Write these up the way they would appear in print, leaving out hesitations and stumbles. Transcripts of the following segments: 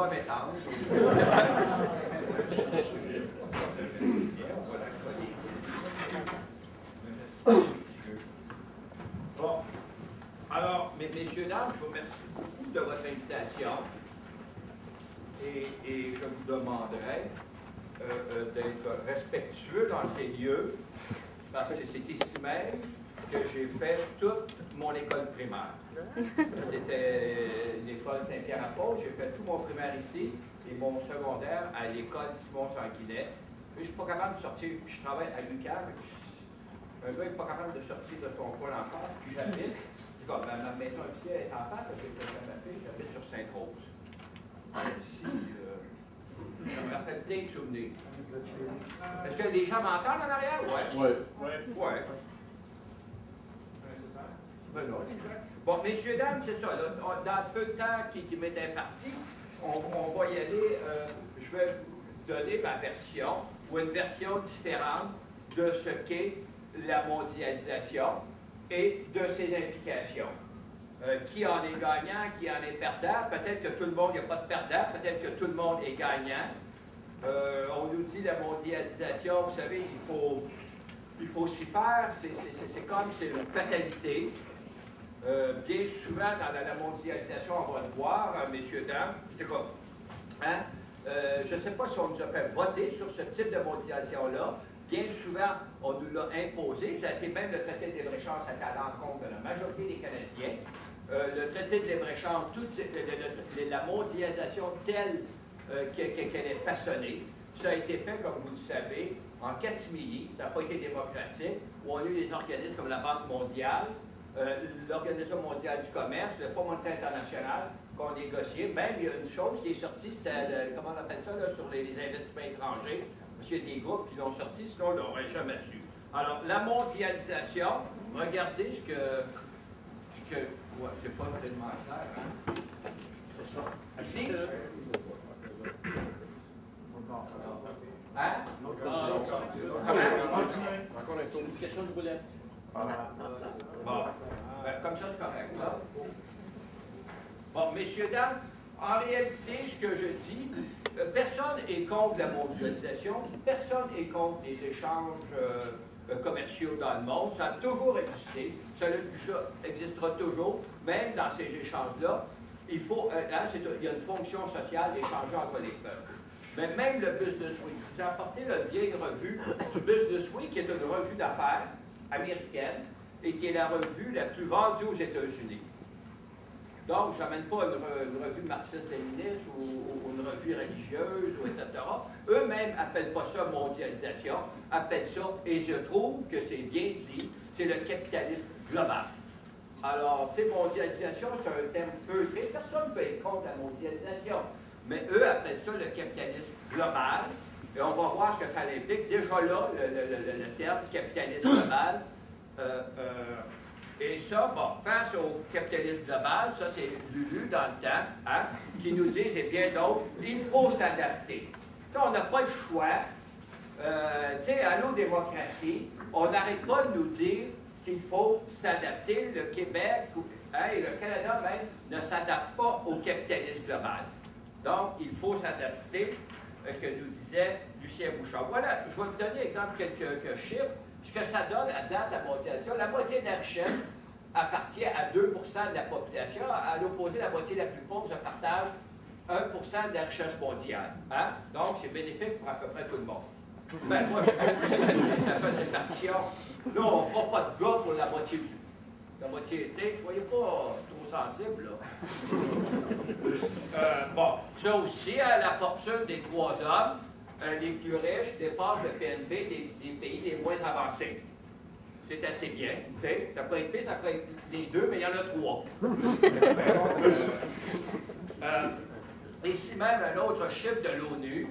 pomme étanche. Bon. Alors, messieurs, dames, je vous remercie beaucoup de votre invitation. Et je vous demanderai d'être respectueux dans ces lieux, parce que c'est ici même que j'ai fait toute mon école primaire. C'était l'école Saint-Pierre-Apôtre. J'ai fait tout mon primaire ici et mon secondaire à l'école Simon-Sanguinet. Je ne suis pas capable de sortir, puis je travaille à l'UQAM. Un gars n'est pas capable de sortir de son coin d'enfance, puis j'habite. Ma maison ici est en face, parce que ma fille, j'habite sur Sainte-Rose. Ici, ça me rappelle plein de souvenirs. Est-ce que les gens m'entendent en arrière? Oui. Oui. Ben non, les gens. Bon, messieurs, dames, c'est ça. Là, dans peu de temps qui m'est imparti, on va y aller. Je vais vous donner ma version, ou une version différente de ce qu'est la mondialisation et de ses implications. Qui en est gagnant, qui en est perdant? Peut-être que tout le monde, il n'y a pas de perdant, peut-être que tout le monde est gagnant. On nous dit la mondialisation, vous savez, il faut s'y faire, c'est comme c'est une fatalité. Bien souvent, dans la mondialisation, on va le voir, messieurs, dames, c'est quoi? Hein? Je ne sais pas si on nous a fait voter sur ce type de mondialisation-là. Bien souvent, on nous l'a imposé. Ça a été même le traité de libre-échange, ça a été à l'encontre de la majorité des Canadiens. Le traité de libre-échange, la mondialisation telle qu'elle est façonnée, ça a été fait, comme vous le savez, en catimini. Ça n'a pas été démocratique, où on a eu des organismes comme la Banque mondiale, l'Organisation mondiale du commerce, le Fonds monétaire international, qu'on négociait. Même, il y a une chose qui est sortie, c'était, comment on appelle ça, là, sur les investissements étrangers. Parce qu'il y a des groupes qui l'ont sorti, sinon on ne l'aurait jamais su. Alors, la mondialisation, regardez ce que ouais, c'est pas tellement clair, hein? C'est ça. Ici? Hein? C'est une question de boulette. Bon, comme ça, c'est correct, là. Bon, messieurs, dames, en réalité, ce que je dis, personne n'est contre la mondialisation, personne n'est contre les échanges commerciaux dans le monde. Ça a toujours existé, ça existera toujours, même dans ces échanges-là. Il y a une fonction sociale d'échanger entre les peuples. Mais même le Business Week, je vous ai apporté la vieille revue du Business Week, qui est une revue d'affaires américaine et qui est la revue la plus vendue aux États-Unis. Donc, je n'amène pas une revue marxiste-léniniste ou une revue religieuse, ou etc. Eux-mêmes n'appellent pas ça mondialisation, appellent ça, et je trouve que c'est bien dit, c'est le capitalisme global. Alors, tu sais, mondialisation, c'est un terme feutré, personne ne peut être contre la mondialisation, mais eux appellent ça le capitalisme global, et on va voir ce que ça implique. Déjà là, le terme capitalisme global, et ça, bon, face au capitalisme global, ça c'est Lulu dans le temps, hein, qui nous disent, et bien d'autres, il faut s'adapter. On n'a pas le choix. Tu sais, à nos démocraties, on n'arrête pas de nous dire qu'il faut s'adapter. Le Québec et le Canada même ne s'adaptent pas au capitalisme global. Donc, il faut s'adapter, que nous disait Lucien Bouchard. Voilà, je vais vous donner exemple quelques chiffres. Ce que ça donne à date la mondialisation, la moitié de la richesse appartient à 2 de la population. À l'opposé, la moitié la plus pauvre se partage 1 de la richesse mondiale. Hein? Donc, c'est bénéfique pour à peu près tout le monde. Ben, moi, je trouve que ça fait des partitions. Là, on ne fera pas de gars pour la moitié du. La moitié était, soyez pas trop sensibles, là. Bon, ça aussi, la fortune des 3 hommes, les plus riches dépassent le PNB des pays les moins avancés. C'est assez bien. Okay? Ça peut être pire, ça peut être les deux, mais il y en a 3. Ici même, un autre chiffre de l'ONU.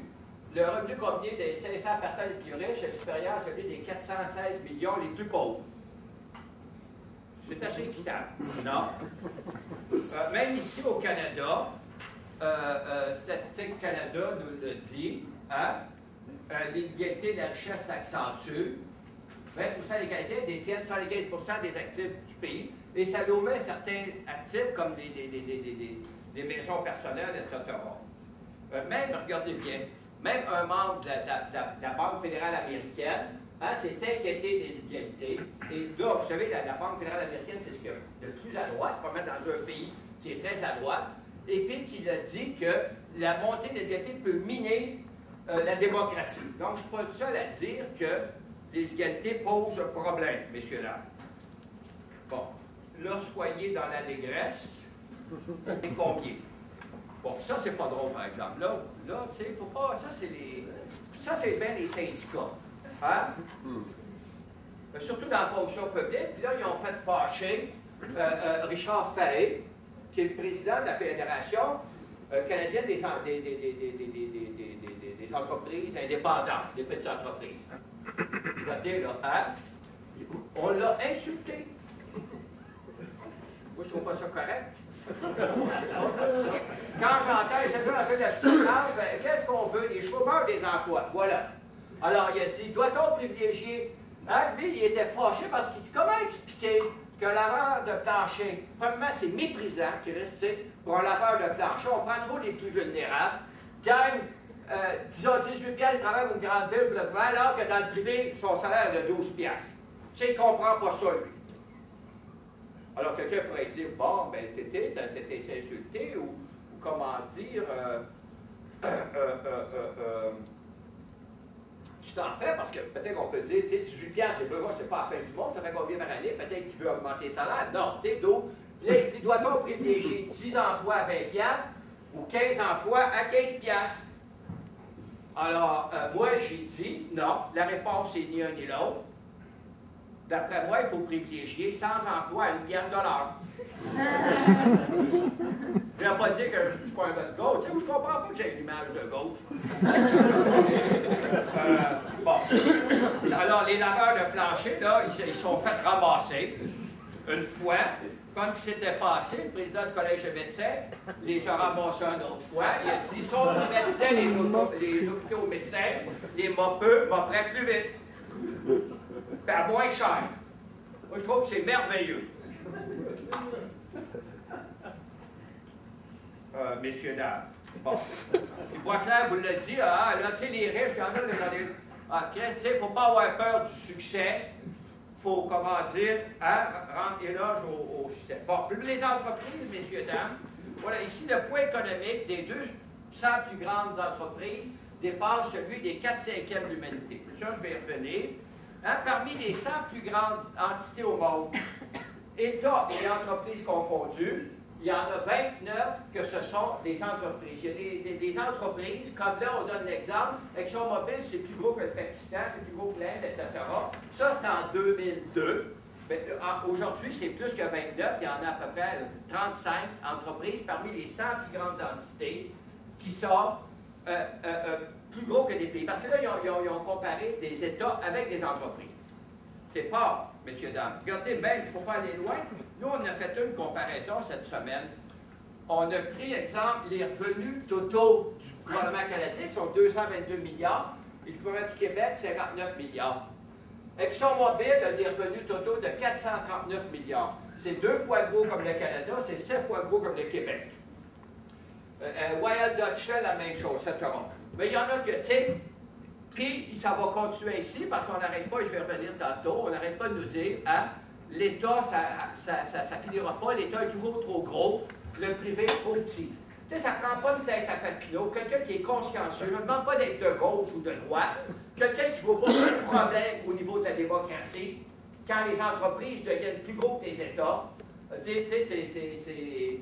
Le revenu combiné des 500 personnes les plus riches est supérieur à celui des 416 millions les plus pauvres. C'est assez équitable, non? Même ici au Canada, Statistique Canada nous le dit, hein? L'inégalité de la richesse s'accentue. 20 des Canadiens détiennent 75 des actifs du pays, et ça nous met certains actifs comme des maisons personnelles, etc. Même, regardez bien, même un membre de la Banque fédérale américaine s'est inquiété des inégalités. Et là, vous savez, la Banque fédérale américaine, c'est ce qu'il y a de plus à droite, probablement dans un pays qui est très à droite, et puis qu'il a dit que la montée des inégalités peut miner la démocratie. Donc, je ne suis pas le seul à dire que les inégalités posent un problème, messieurs, dames. Bon, là, soyez dans l'allégresse. C'est combien? Bon, ça, c'est pas drôle, par exemple. Là, tu sais, faut pas... Ça, c'est les... Ça, c'est bien les syndicats. Hein? Surtout dans la fonction publique. Puis là, ils ont fait fâcher Richard Fahey, qui est le président de la Fédération canadienne des entreprises indépendantes, des petites entreprises. Regardez, là, hein? On l'a insulté. Moi, je trouve pas ça correct. Quand j'entends les sénateurs de la soutenance, qu'est-ce qu'on veut? Les chômeurs des emplois. Voilà. Alors, il a dit, doit-on privilégier? Hein? Lui, il était fâché parce qu'il dit, comment expliquer que laveur de plancher, premièrement, c'est méprisant, Christ, pour un laveur de plancher, on prend trop les plus vulnérables, gagne, disons, 18 piastres, il travaille dans une grande ville, alors que dans le privé, son salaire est de 12 piastres. Tu sais, il ne comprend pas ça, lui. Alors, quelqu'un pourrait dire, bon, ben, t'étais insulté, ou comment dire, tu t'en fais parce que peut-être qu'on peut dire, tu sais, 18 piastres, c'est pas la fin du monde, ça fait combien par année, peut-être qu'il veut augmenter le salaire. Non, tu sais, d'où? Là, il dit, doit-on privilégier 10 emplois à 20 piastres ou 15 emplois à 15 piastres? Alors, moi, j'ai dit, non, la réponse est ni un ni l'autre. D'après moi, il faut privilégier 100 emplois à 1 piastre de l'heure. Je ne vais pas dire que je ne suis pas un gars de gauche. Tu sais, je ne comprends pas que j'ai une image de gauche. Bon. Alors, les laveurs de plancher, là, ils sont fait ramasser une fois. Comme ce s'était passé, le président du Collège de médecins les a ramassés une autre fois. Il a dit, si on privatisait les hôpitaux médecins, les mopeux m'opéraient plus vite. Puis à moins cher. Moi, je trouve que c'est merveilleux. Messieurs, dames. Bon. Puis Boisclair vous l'a dit, là, tu sais, les riches, il y en a, tu sais, il ne faut pas avoir peur du succès. Il faut, comment dire, rendre éloge au succès. Bon, les entreprises, messieurs, dames, voilà, ici, le poids économique des 200 plus grandes entreprises dépasse celui des 4/5e de l'humanité. Ça, je vais y revenir. Hein, parmi les 100 plus grandes entités au monde, États et entreprises confondues, il y en a 29 que ce sont des entreprises. Il y a des entreprises, comme là, on donne l'exemple, ExxonMobil, c'est plus gros que le Pakistan, c'est plus gros que l'Inde, etc. Ça, c'est en 2002. Aujourd'hui, c'est plus que 29. Il y en a à peu près 35 entreprises parmi les 100 plus grandes entités qui sont plus gros que des pays. Parce que là, ils ont comparé des États avec des entreprises. C'est fort, messieurs, dames. Regardez bien, il ne faut pas aller loin. Nous, on a fait une comparaison cette semaine. On a pris, exemple, les revenus totaux du gouvernement canadien, qui sont 222 milliards, et du gouvernement du Québec, 59 milliards. ExxonMobil a des revenus totaux de 439 milliards. C'est 2 fois gros comme le Canada, c'est 7 fois gros comme le Québec. Royal Dutch Shell, la même chose, etc. Mais il y en a que, tu sais, puis ça va continuer ici, parce qu'on n'arrête pas, et je vais revenir tantôt, on n'arrête pas de nous dire, hein, l'État, ça finira pas, l'État est toujours trop gros, le privé est trop petit. Tu sais, ça ne prend pas une tête à Papineau, quelqu'un qui est consciencieux, je ne demande pas d'être de gauche ou de droite, quelqu'un qui ne voit pas de problème au niveau de la démocratie, quand les entreprises deviennent plus gros que les États. Tu sais, c'est